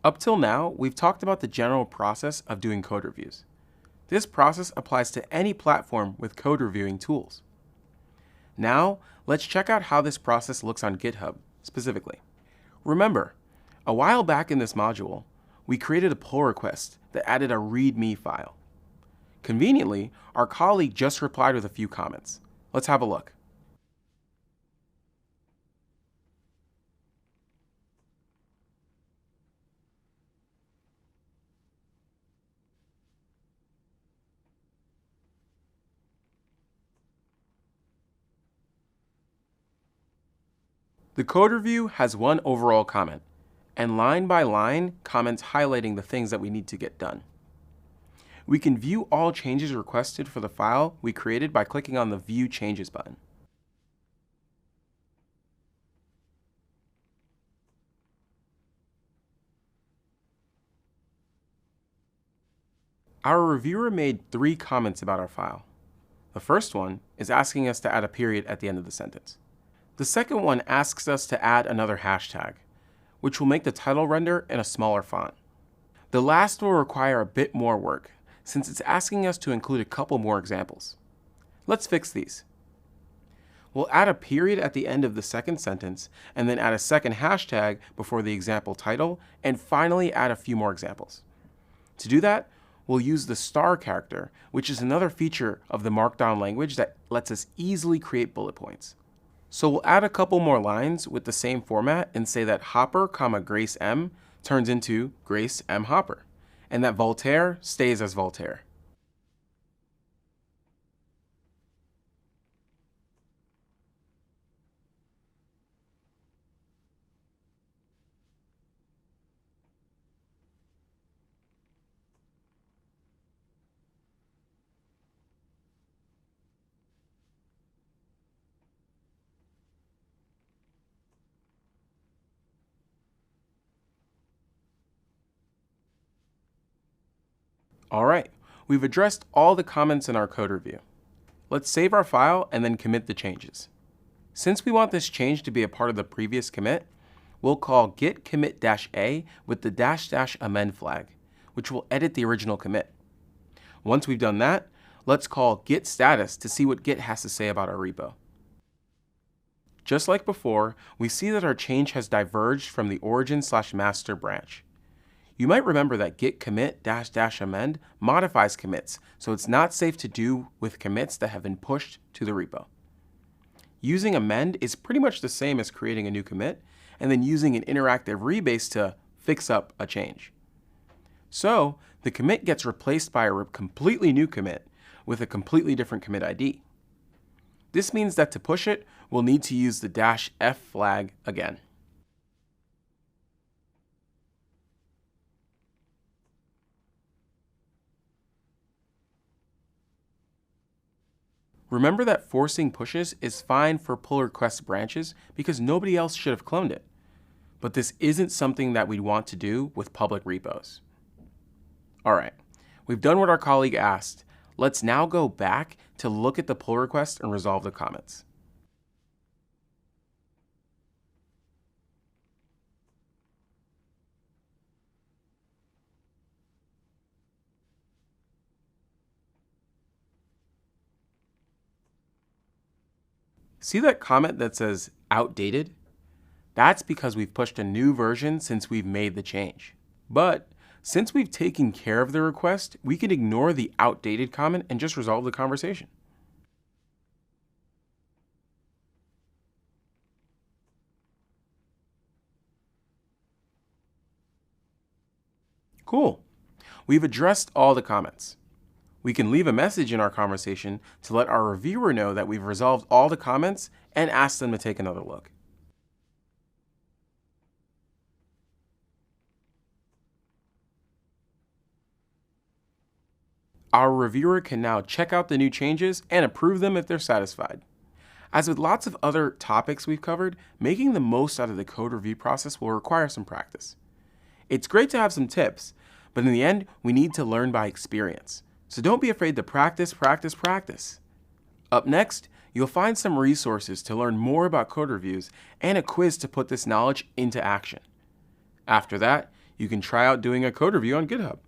Up till now, we've talked about the general process of doing code reviews. This process applies to any platform with code reviewing tools. Now, let's check out how this process looks on GitHub specifically. Remember, a while back in this module, we created a pull request that added a README file. Conveniently, our colleague just replied with a few comments. Let's have a look. The code review has one overall comment, and line by line comments highlighting the things that we need to get done. We can view all changes requested for the file we created by clicking on the View Changes button. Our reviewer made 3 comments about our file. The first one is asking us to add a period at the end of the sentence. The second one asks us to add another hashtag, which will make the title render in a smaller font. The last will require a bit more work, since it's asking us to include a couple more examples. Let's fix these. We'll add a period at the end of the second sentence, and then add a second hashtag before the example title, and finally add a few more examples. To do that, we'll use the star character, which is another feature of the Markdown language that lets us easily create bullet points. So we'll add a couple more lines with the same format and say that Hopper, Grace M turns into Grace M Hopper, and that Voltaire stays as Voltaire. Alright, we've addressed all the comments in our code review. Let's save our file and then commit the changes. Since we want this change to be a part of the previous commit, we'll call git commit-a with the --amend flag, which will edit the original commit. Once we've done that, let's call git status to see what Git has to say about our repo. Just like before, we see that our change has diverged from the origin/master branch. You might remember that git commit-amend modifies commits, so it's not safe to do with commits that have been pushed to the repo. Using amend is pretty much the same as creating a new commit, and then using an interactive rebase to fix up a change. So the commit gets replaced by a completely new commit with a completely different commit ID. This means that to push it, we'll need to use the -f flag again. Remember that forcing pushes is fine for pull request branches because nobody else should have cloned it. But this isn't something that we'd want to do with public repos. Alright, we've done what our colleague asked. Let's now go back to look at the pull request and resolve the comments. See that comment that says outdated? That's because we've pushed a new version since we've made the change. But since we've taken care of the request, we can ignore the outdated comment and just resolve the conversation. Cool. We've addressed all the comments. We can leave a message in our conversation to let our reviewer know that we've resolved all the comments and ask them to take another look. Our reviewer can now check out the new changes and approve them if they're satisfied. As with lots of other topics we've covered, making the most out of the code review process will require some practice. It's great to have some tips, but in the end, we need to learn by experience. So don't be afraid to practice, practice, practice. Up next, you'll find some resources to learn more about code reviews and a quiz to put this knowledge into action. After that, You can try out doing a code review on GitHub.